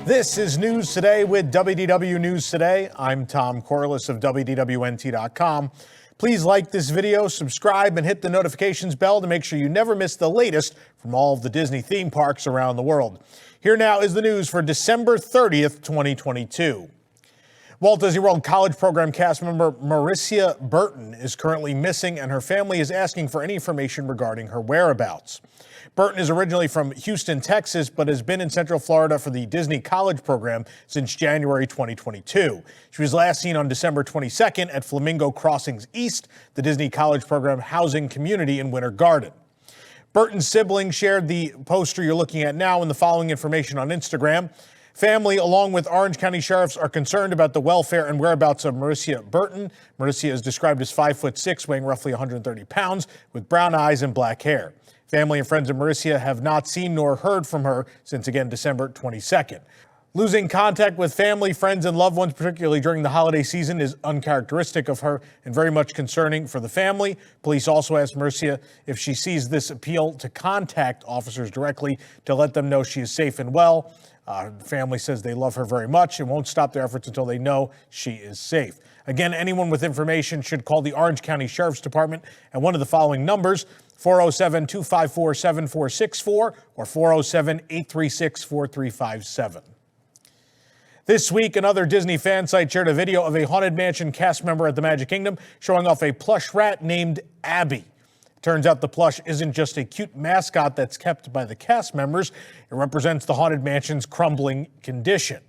This is News Today with WDW News Today. I'm Tom Corliss of WDWNT.com. Please like this video, subscribe, and hit the notifications bell to make sure you never miss the latest from all of the Disney theme parks around the world. Here now is the news for December 30th, 2022. Walt Disney World College Program cast member Marisia Burton is currently missing, and her family is asking for any information regarding her whereabouts. Burton is originally from Houston, Texas, but has been in Central Florida for the Disney College Program since January 2022. She was last seen on December 22nd at Flamingo Crossings East, the Disney College Program housing community in Winter Garden. Burton's siblings shared the poster you're looking at now and the following information on Instagram. Family, along with Orange County sheriffs, are concerned about the welfare and whereabouts of Marisia Burton. Marisia is described as 5'6", weighing roughly 130 pounds, with brown eyes and black hair. Family and friends of Marisia have not seen nor heard from her since, again, December 22nd. Losing contact with family, friends, and loved ones, particularly during the holiday season, is uncharacteristic of her and very much concerning for the family. Police also asked Marisia if she sees this appeal to contact officers directly to let them know she is safe and well. Her family says they love her very much and won't stop their efforts until they know she is safe. Again, anyone with information should call the Orange County Sheriff's Department at one of the following numbers: 407-254-7464 or 407-836-4357. This week, another Disney fan site shared a video of a Haunted Mansion cast member at the Magic Kingdom showing off a plush rat named Abby. Turns out the plush isn't just a cute mascot that's kept by the cast members. It represents the Haunted Mansion's crumbling condition.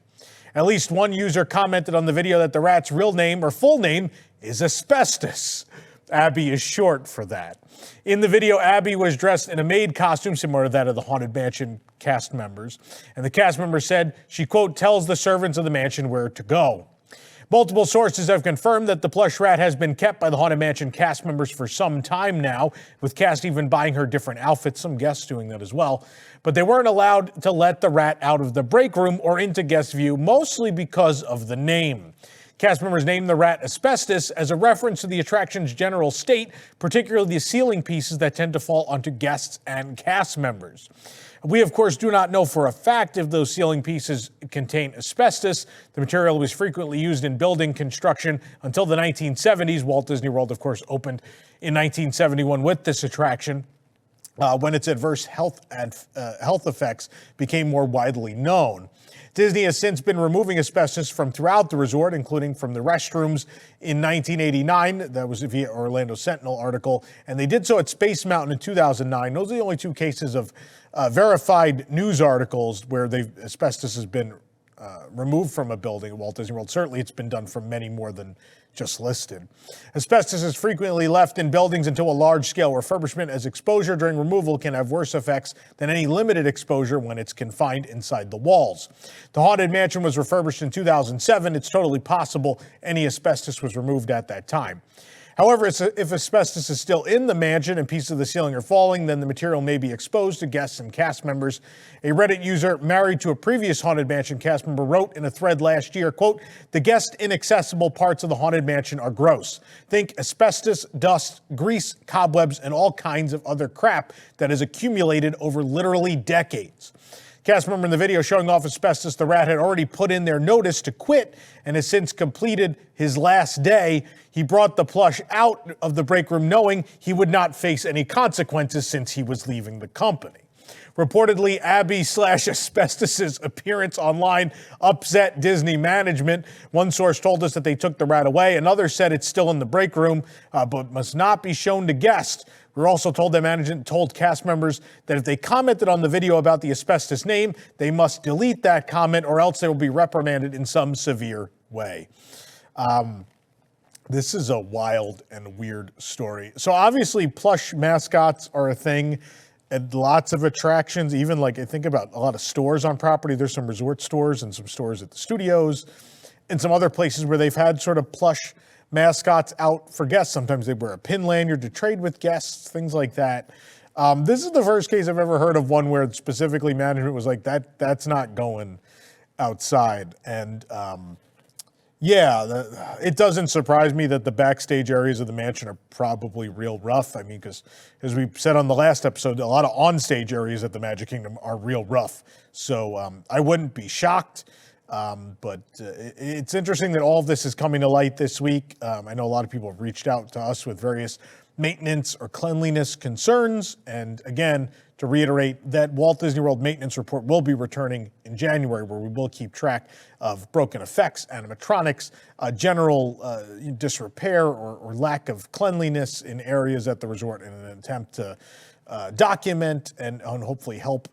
At least one user commented on the video that the rat's real name or full name is Asbestos. Abby is short for that. In the video, Abby was dressed in a maid costume similar to that of the Haunted Mansion cast members. And the cast member said she, quote, tells the servants of the mansion where to go. Multiple sources have confirmed that the plush rat has been kept by the Haunted Mansion cast members for some time now, with cast even buying her different outfits, some guests doing that as well. But they weren't allowed to let the rat out of the break room or into guest view, mostly because of the name. Cast members named the rat Asbestos as a reference to the attraction's general state, particularly the ceiling pieces that tend to fall onto guests and cast members. We, of course, do not know for a fact if those ceiling pieces contain asbestos. The material was frequently used in building construction until the 1970s. Walt Disney World, of course, opened in 1971 with this attraction, when its adverse health effects became more widely known. Disney has since been removing asbestos from throughout the resort, including from the restrooms in 1989. That was via Orlando Sentinel article. And they did so at Space Mountain in 2009. Those are the only two cases of verified news articles where asbestos has been removed from a building at Walt Disney World. Certainly it's been done for many more than just listed. Asbestos is frequently left in buildings until a large-scale refurbishment, as exposure during removal can have worse effects than any limited exposure when it's confined inside the walls. The Haunted Mansion was refurbished in 2007. It's totally possible any asbestos was removed at that time. However, if asbestos is still in the mansion and pieces of the ceiling are falling, then the material may be exposed to guests and cast members. A Reddit user married to a previous Haunted Mansion cast member wrote in a thread last year, quote, "The guest inaccessible parts of the Haunted Mansion are gross. Think asbestos, dust, grease, cobwebs, and all kinds of other crap that has accumulated over literally decades." Cast member in the video showing off asbestos, the rat had already put in their notice to quit and has since completed his last day. He brought the plush out of the break room knowing he would not face any consequences since he was leaving the company. Reportedly, Abby/Asbestos's appearance online upset Disney management. One source told us that they took the rat away. Another said it's still in the break room, but must not be shown to guests. We were also told that management told cast members that if they commented on the video about the asbestos name, they must delete that comment or else they will be reprimanded in some severe way. This is a wild and weird story. So obviously plush mascots are a thing at lots of attractions, even like I think about a lot of stores on property. There's some resort stores and some stores at the studios and some other places where they've had sort of plush mascots out for guests. Sometimes they wear a pin lanyard to trade with guests, things like that. This is the first case I've ever heard of one where specifically management was like, that's not going outside. And Yeah, it doesn't surprise me that the backstage areas of the mansion are probably real rough. I mean, because as we said on the last episode, a lot of onstage areas at the Magic Kingdom are real rough. So I wouldn't be shocked. But it's interesting that all of this is coming to light this week. I know a lot of people have reached out to us with various maintenance or cleanliness concerns. And again, to reiterate, that Walt Disney World maintenance report will be returning in January, where we will keep track of broken effects, animatronics, general disrepair or lack of cleanliness in areas at the resort in an attempt to document and hopefully help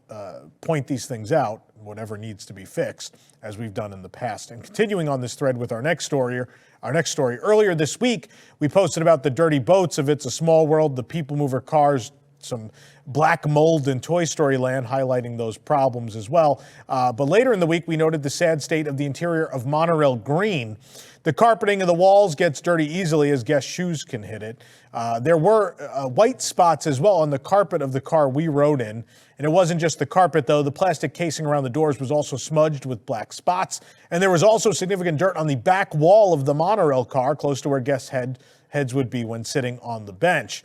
point these things out, whatever needs to be fixed, as we've done in the past. And continuing on this thread with our next story, earlier this week, we posted about the dirty boats of It's a Small World, the People Mover cars, some black mold in Toy Story Land, highlighting those problems as well. But later in the week, we noted the sad state of the interior of Monorail Green. The carpeting of the walls gets dirty easily as guest shoes can hit it. There were white spots as well on the carpet of the car we rode in. And it wasn't just the carpet, though. The plastic casing around the doors was also smudged with black spots. And there was also significant dirt on the back wall of the monorail car, close to where guests' heads would be when sitting on the bench.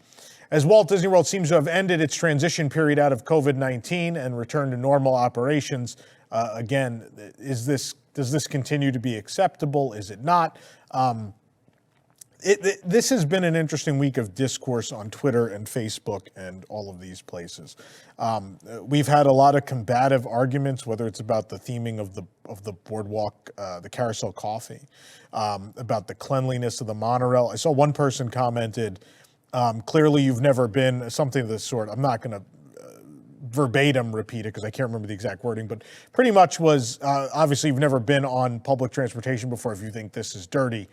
As Walt Disney World seems to have ended its transition period out of COVID-19 and returned to normal operations, again, does this continue to be acceptable? Is it not? This has been an interesting week of discourse on Twitter and Facebook and all of these places. We've had a lot of combative arguments, whether it's about the theming of the boardwalk, the carousel coffee, about the cleanliness of the monorail. I saw one person commented, clearly you've never been, something of this sort. I'm not going to verbatim repeat it because I can't remember the exact wording, but pretty much was, obviously you've never been on public transportation before if you think this is dirty.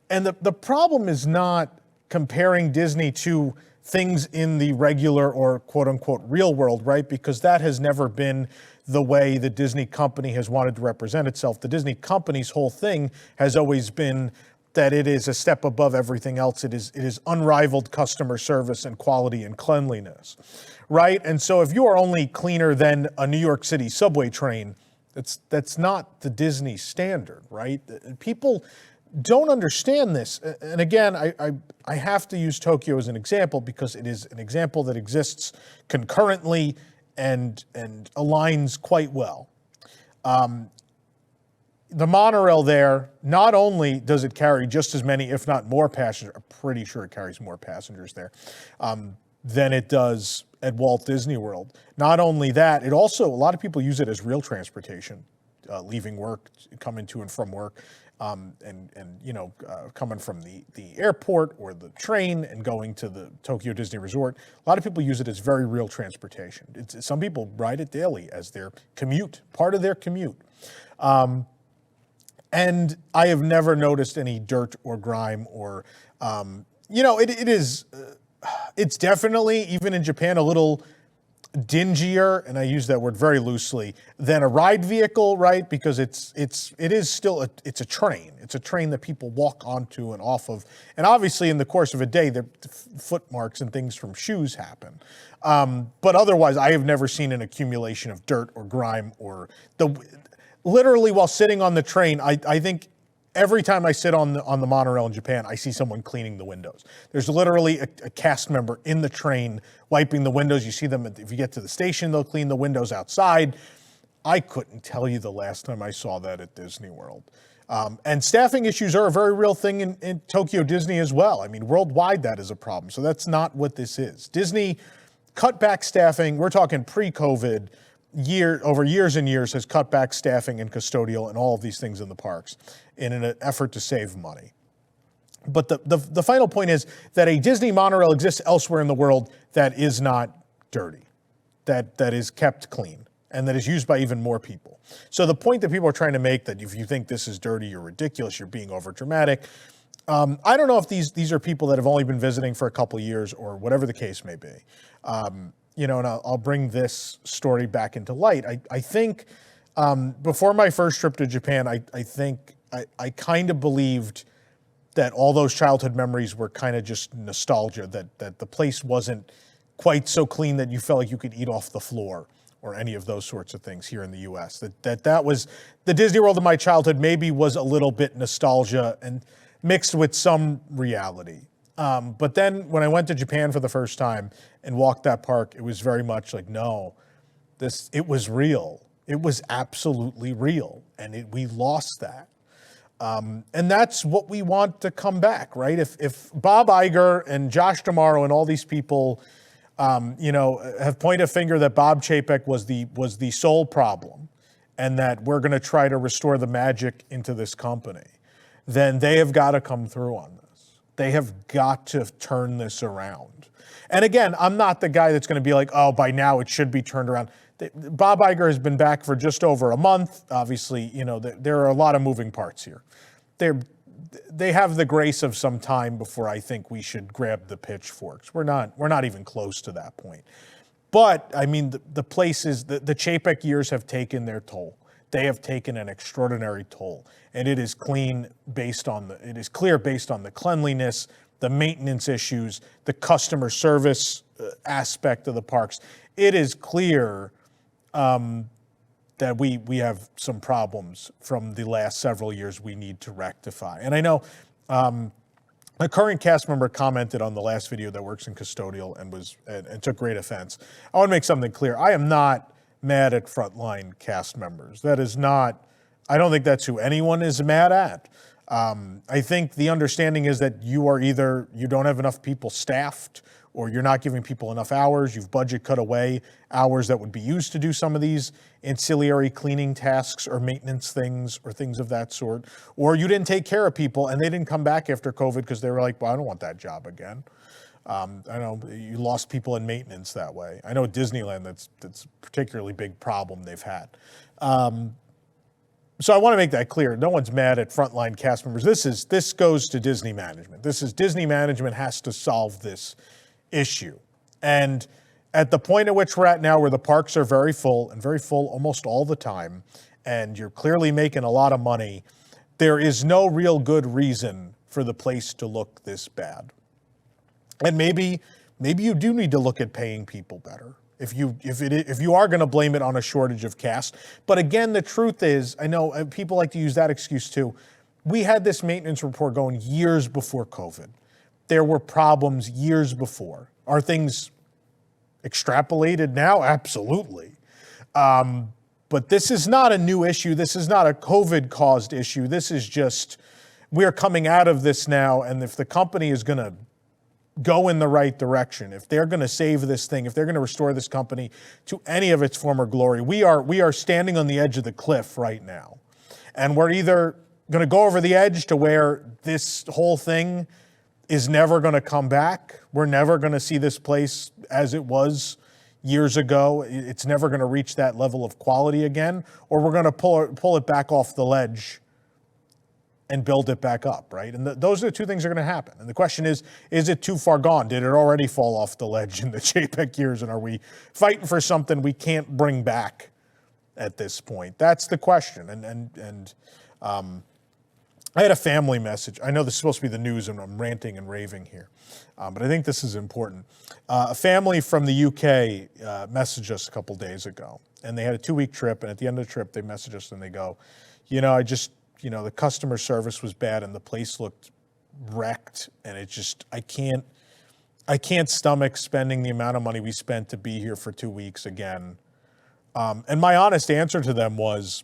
And the problem is not comparing Disney to things in the regular or quote unquote real world, right? Because that has never been the way the Disney company has wanted to represent itself. The Disney company's whole thing has always been that it is a step above everything else. It is unrivaled customer service and quality and cleanliness, right? And so if you are only cleaner than a New York City subway train, that's not the Disney standard, right? People don't understand this. And again, I have to use Tokyo as an example because it is an example that exists concurrently and aligns quite well. The monorail there, not only does it carry just as many, if not more passengers, I'm pretty sure it carries more passengers there, than it does at Walt Disney World. Not only that, it also, a lot of people use it as real transportation, leaving work, coming to and from work, coming from the airport or the train and going to the Tokyo Disney Resort. A lot of people use it as very real transportation. Some people ride it daily as their commute, part of their commute. And I have never noticed any dirt or grime or, it's definitely, even in Japan, a little dingier, and I use that word very loosely, than a ride vehicle, right? Because it is still it's a train. It's a train that people walk onto and off of. And obviously in the course of a day, the foot marks and things from shoes happen. But otherwise, I have never seen an accumulation of dirt or grime or literally while sitting on the train, I think every time I sit on the monorail in Japan, I see someone cleaning the windows. There's literally a cast member in the train wiping the windows. You see them, if you get to the station, they'll clean the windows outside. I couldn't tell you the last time I saw that at Disney World. And staffing issues are a very real thing in Tokyo Disney as well. I mean, worldwide that is a problem. So that's not what this is. Disney cut back staffing. We're talking pre-COVID. Over years and years has cut back staffing and custodial and all of these things in the parks in an effort to save money. But the final point is that a Disney monorail exists elsewhere in the world that is not dirty, that is kept clean, and that is used by even more people. So the point that people are trying to make, that if you think this is dirty, you're ridiculous, you're being over dramatic. I don't know if these are people that have only been visiting for a couple of years or whatever the case may be. And I'll bring this story back into light. I think before my first trip to Japan, I think I kind of believed that all those childhood memories were kind of just nostalgia, that the place wasn't quite so clean that you felt like you could eat off the floor, or any of those sorts of things here in the U.S. That was the Disney World of my childhood. Maybe was a little bit nostalgia and mixed with some reality. But then when I went to Japan for the first time and walked that park, it was very much like, no, it was real. It was absolutely real, and we lost that. And that's what we want to come back, right? If Bob Iger and Josh D'Amaro and all these people, have pointed a finger that Bob Chapek was the sole problem, and that we're going to try to restore the magic into this company, then they have got to come through on this. They have got to turn this around. And again, I'm not the guy that's going to be like, oh, by now it should be turned around. Bob Iger has been back for just over a month. Obviously, there are a lot of moving parts here. They have the grace of some time before I think we should grab the pitchforks. We're not even close to that point. But I mean, the places, the Chapek years have taken their toll. They have taken an extraordinary toll, and it is clear based on the cleanliness, the maintenance issues, the customer service aspect of the parks. It is clear that we have some problems from the last several years we need to rectify. And I know a current cast member commented on the last video that works in custodial and took great offense. I want to make something clear. I am not mad at frontline cast members. That is not, I don't think that's who anyone is mad at. I think the understanding is that you don't have enough people staffed, or you're not giving people enough hours, you've budget cut away hours that would be used to do some of these ancillary cleaning tasks or maintenance things or things of that sort, or you didn't take care of people and they didn't come back after COVID because they were like, well, I don't want that job again. I know you lost people in maintenance that way. I know at Disneyland, that's a particularly big problem they've had. So I want to make that clear. No one's mad at frontline cast members. This goes to Disney management. Disney management has to solve this issue. And at the point at which we're at now, where the parks are very full almost all the time, and you're clearly making a lot of money, there is no real good reason for the place to look this bad. And maybe you do need to look at paying people better if you are going to blame it on a shortage of cast. But again, the truth is, I know people like to use that excuse too. We had this maintenance report going years before COVID. There were problems years before. Are things extrapolated now? Absolutely. But this is not a new issue. This is not a COVID-caused issue. This is just, we're coming out of this now, and if the company is going to go in the right direction, if they're going to save this thing, if they're going to restore this company to any of its former glory, we are standing on the edge of the cliff right now. And we're either going to go over the edge to where this whole thing is never going to come back. We're never going to see this place as it was years ago. It's never going to reach that level of quality again. Or we're going to pull it back off the ledge and build it back up, right? And those are the two things that are going to happen. And the question is it too far gone? Did it already fall off the ledge in the Chapek years? And are we fighting for something we can't bring back at this point? That's the question. And I had a family message. I know this is supposed to be the news and I'm ranting and raving here, but I think this is important. A family from the UK messaged us a couple days ago, and they had a 2-week trip, and at the end of the trip, they messaged us and they go, the customer service was bad and the place looked wrecked, and I can't stomach spending the amount of money we spent to be here for 2 weeks again. And my honest answer to them was,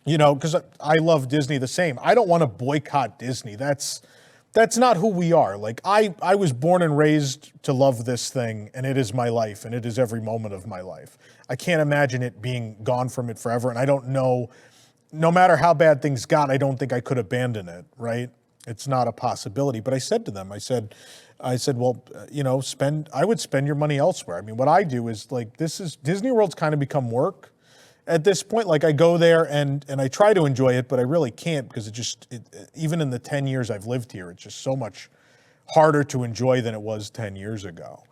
because I love Disney the same. I don't want to boycott Disney. That's not who we are. Like, I was born and raised to love this thing, and it is my life, and it is every moment of my life. I can't imagine it being gone from it forever, and I don't know, no matter how bad things got, I don't think I could abandon it, right? It's not a possibility. But I said to them, I said, well, I would spend your money elsewhere. I mean, what I do is, like, Disney World's kind of become work at this point. Like, I go there and I try to enjoy it, but I really can't, because even in the 10 years I've lived here, it's just so much harder to enjoy than it was 10 years ago.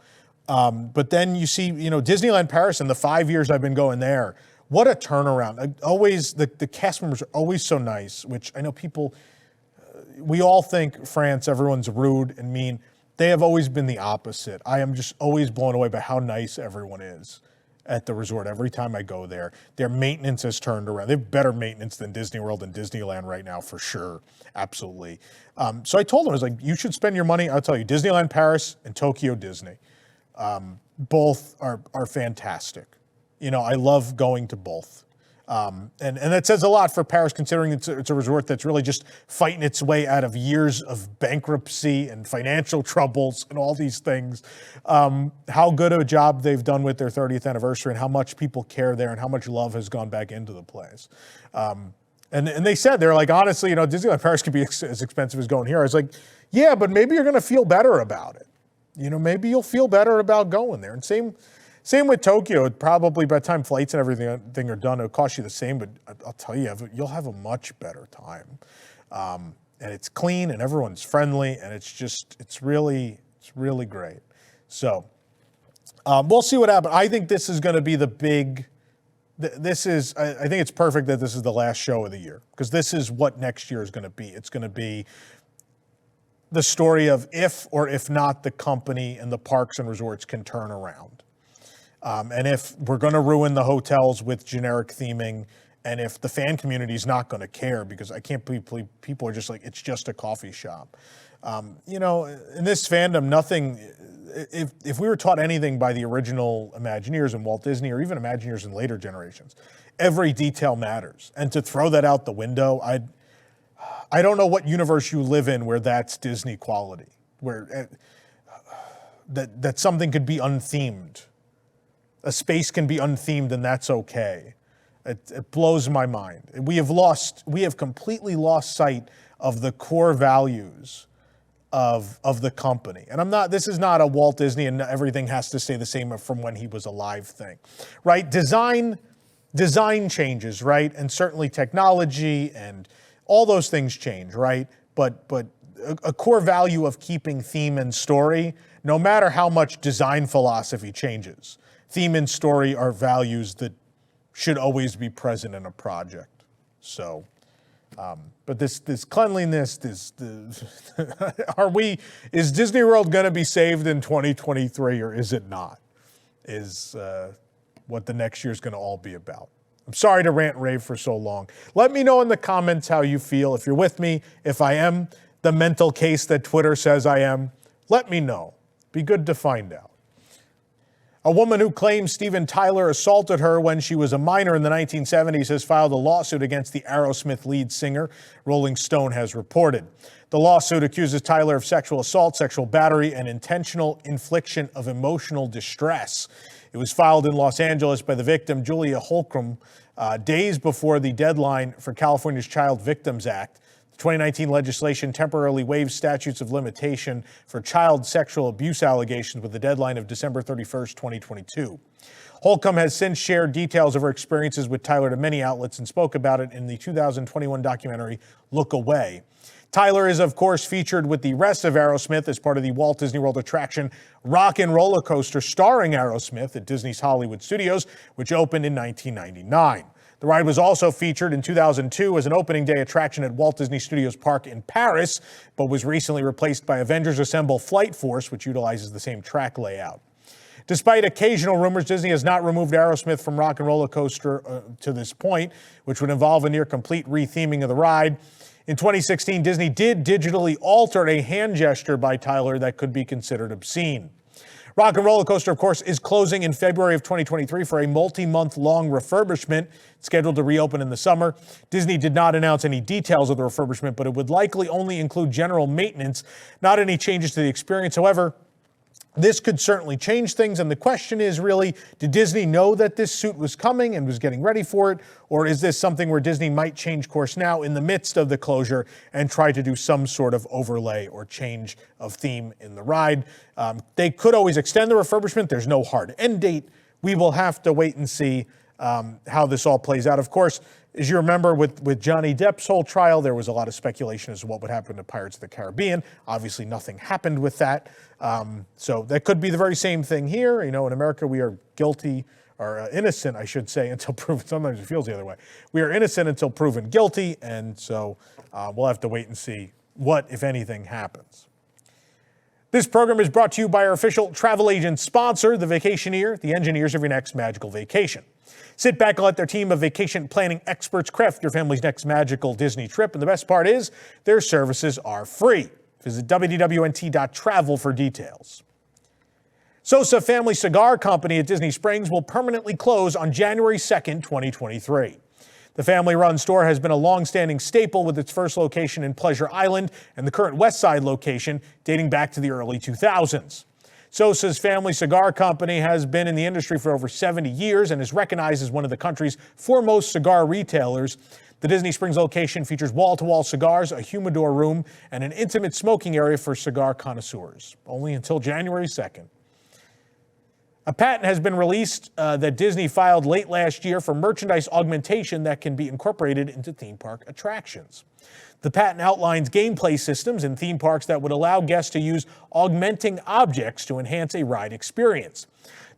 But then you see, Disneyland Paris in the 5 years I've been going there, what a turnaround. Always, the cast members are always so nice, which I know people, we all think France, everyone's rude and mean. They have always been the opposite. I am just always blown away by how nice everyone is at the resort every time I go there. Their maintenance has turned around. They have better maintenance than Disney World and Disneyland right now, for sure. Absolutely. So I told them, I was like, you should spend your money. I'll tell you, Disneyland Paris and Tokyo Disney. Both are fantastic. You know, I love going to both. And that says a lot for Paris, considering it's a resort that's really just fighting its way out of years of bankruptcy and financial troubles and all these things. How good of a job they've done with their 30th anniversary and how much people care there and how much love has gone back into the place. And they said, they're like, honestly, you know, Disneyland Paris could be as expensive as going here. I was like, yeah, but maybe you're going to feel better about it. You know, maybe you'll feel better about going there. And same with Tokyo. Probably by the time flights and everything are done, it'll cost you the same, but I'll tell you, you'll have a much better time. And it's clean and everyone's friendly, and it's really great. So we'll see what happens. I think this is going to be the big. I think it's perfect that this is the last show of the year, because this is what next year is going to be. It's going to be the story of if or if not the company and the parks and resorts can turn around. And if we're going to ruin the hotels with generic theming, and if the fan community is not going to care, because I can't believe people are just like, it's just a coffee shop. You know, in this fandom, nothing, if we were taught anything by the original Imagineers and Walt Disney, or even Imagineers in later generations, every detail matters. And to throw that out the window, I don't know what universe you live in where that's Disney quality, where that something could be unthemed. A space can be unthemed and that's okay. It blows my mind. We have completely lost sight of the core values of the company. And this is not a Walt Disney and everything has to stay the same from when he was alive thing, right? Design changes, right? And certainly technology and all those things change, right? But a core value of keeping theme and story, no matter how much design philosophy changes, theme and story are values that should always be present in a project. So, but this cleanliness, is Disney World going to be saved in 2023 or is it not? Is what the next year is going to all be about. I'm sorry to rant and rave for so long. Let me know in the comments how you feel. If you're with me, if I am the mental case that Twitter says I am, let me know. Be good to find out. A woman who claims Steven Tyler assaulted her when she was a minor in the 1970s has filed a lawsuit against the Aerosmith lead singer, Rolling Stone has reported. The lawsuit accuses Tyler of sexual assault, sexual battery, and intentional infliction of emotional distress. It was filed in Los Angeles by the victim, Julia Holcomb, days before the deadline for California's Child Victims Act. The 2019 legislation temporarily waives statutes of limitation for child sexual abuse allegations with the deadline of December 31st, 2022. Holcomb has since shared details of her experiences with Tyler to many outlets and spoke about it in the 2021 documentary, Look Away. Tyler is, of course, featured with the rest of Aerosmith as part of the Walt Disney World attraction Rock and Roller Coaster starring Aerosmith at Disney's Hollywood Studios, which opened in 1999. The ride was also featured in 2002 as an opening day attraction at Walt Disney Studios Park in Paris, but was recently replaced by Avengers Assemble Flight Force, which utilizes the same track layout. Despite occasional rumors, Disney has not removed Aerosmith from Rock and Roller Coaster to this point, which would involve a near-complete retheming of the ride. In 2016, Disney did digitally alter a hand gesture by Tyler that could be considered obscene. Rock and Roller Coaster, of course, is closing in February of 2023 for a multi-month-long refurbishment scheduled to reopen in the summer. Disney did not announce any details of the refurbishment, but it would likely only include general maintenance, not any changes to the experience. However, this could certainly change things, and the question is really, did Disney know that this suit was coming and was getting ready for it, or is this something where Disney might change course now in the midst of the closure and try to do some sort of overlay or change of theme in the ride? They could always extend the refurbishment. There's no hard end date. We will have to wait and see how this all plays out. Of course, as you remember, with Johnny Depp's whole trial, there was a lot of speculation as to what would happen to Pirates of the Caribbean. Obviously, nothing happened with that. So that could be the very same thing here. You know, in America, we are guilty, or innocent, I should say, until proven. Sometimes it feels the other way. We are innocent until proven guilty, and so we'll have to wait and see what, if anything, happens. This program is brought to you by our official travel agent sponsor, The Vacationeer, the engineers of your next magical vacation. Sit back and let their team of vacation planning experts craft your family's next magical Disney trip. And the best part is, their services are free. Visit WDWNT.travel for details. Sosa Family Cigar Company at Disney Springs will permanently close on January 2nd, 2023. The family-run store has been a long-standing staple with its first location in Pleasure Island and the current West Side location dating back to the early 2000s. Sosa's Family Cigar Company has been in the industry for over 70 years and is recognized as one of the country's foremost cigar retailers. The Disney Springs location features wall-to-wall cigars, a humidor room, and an intimate smoking area for cigar connoisseurs. Only until January 2nd. A patent has been released that Disney filed late last year for merchandise augmentation that can be incorporated into theme park attractions. The patent outlines gameplay systems in theme parks that would allow guests to use augmenting objects to enhance a ride experience.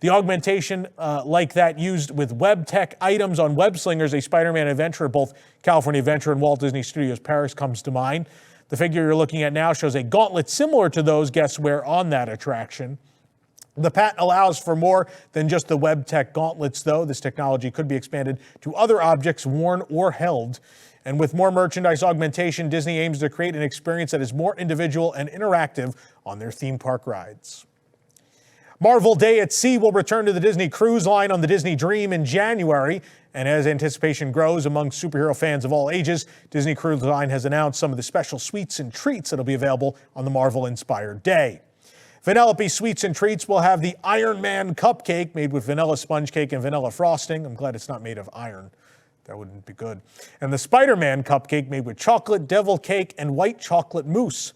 The augmentation, like that used with web tech items on Web Slingers, a Spider-Man adventure at both California Adventure and Walt Disney Studios Paris, comes to mind. The figure you're looking at now shows a gauntlet similar to those guests wear on that attraction. The patent allows for more than just the web tech gauntlets, though. This technology could be expanded to other objects worn or held. And with more merchandise augmentation, Disney aims to create an experience that is more individual and interactive on their theme park rides. Marvel Day at Sea will return to the Disney Cruise Line on the Disney Dream in January. And as anticipation grows among superhero fans of all ages, Disney Cruise Line has announced some of the special sweets and treats that will be available on the Marvel-inspired day. Vanellope Sweets and Treats will have the Iron Man cupcake made with vanilla sponge cake and vanilla frosting. I'm glad it's not made of iron. That wouldn't be good. And the Spider-Man cupcake made with chocolate, devil cake, and white chocolate mousse.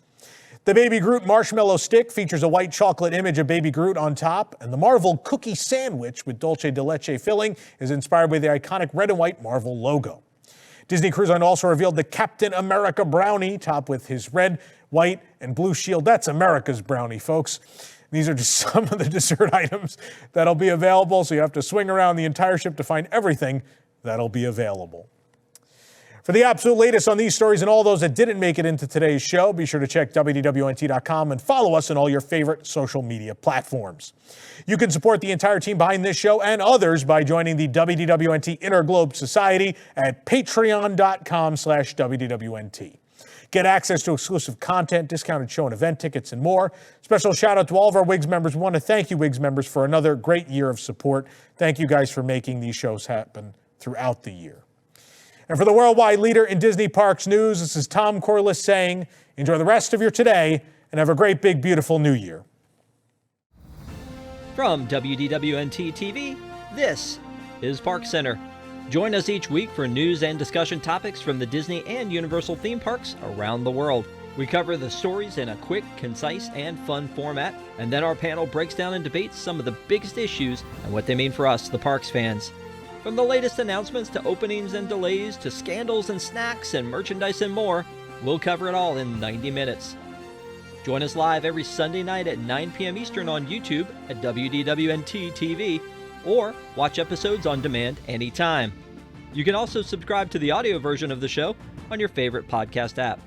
The Baby Groot marshmallow stick features a white chocolate image of Baby Groot on top. And the Marvel cookie sandwich with dulce de leche filling is inspired by the iconic red and white Marvel logo. Disney Cruise Line also revealed the Captain America brownie, topped with his red, white, and blue shield. That's America's brownie, folks. These are just some of the dessert items that'll be available, so you have to swing around the entire ship to find everything that'll be available. For the absolute latest on these stories and all those that didn't make it into today's show, be sure to check WDWNT.com and follow us on all your favorite social media platforms. You can support the entire team behind this show and others by joining the WDWNT Inner Globe Society at patreon.com/WDWNT. Get access to exclusive content, discounted show and event tickets, and more. Special shout out to all of our WIGS members. We want to thank you, WIGS members, for another great year of support. Thank you guys for making these shows happen throughout the year. And for the worldwide leader in Disney Parks news, this is Tom Corliss saying, enjoy the rest of your today and have a great, big, beautiful new year. From WDWNT TV, this is Park Center. Join us each week for news and discussion topics from the Disney and Universal theme parks around the world. We cover the stories in a quick, concise, and fun format, and then our panel breaks down and debates some of the biggest issues and what they mean for us, the parks fans. From the latest announcements to openings and delays to scandals and snacks and merchandise and more, we'll cover it all in 90 minutes. Join us live every Sunday night at 9 p.m. Eastern on YouTube at WDWNT TV, or watch episodes on demand anytime. You can also subscribe to the audio version of the show on your favorite podcast app.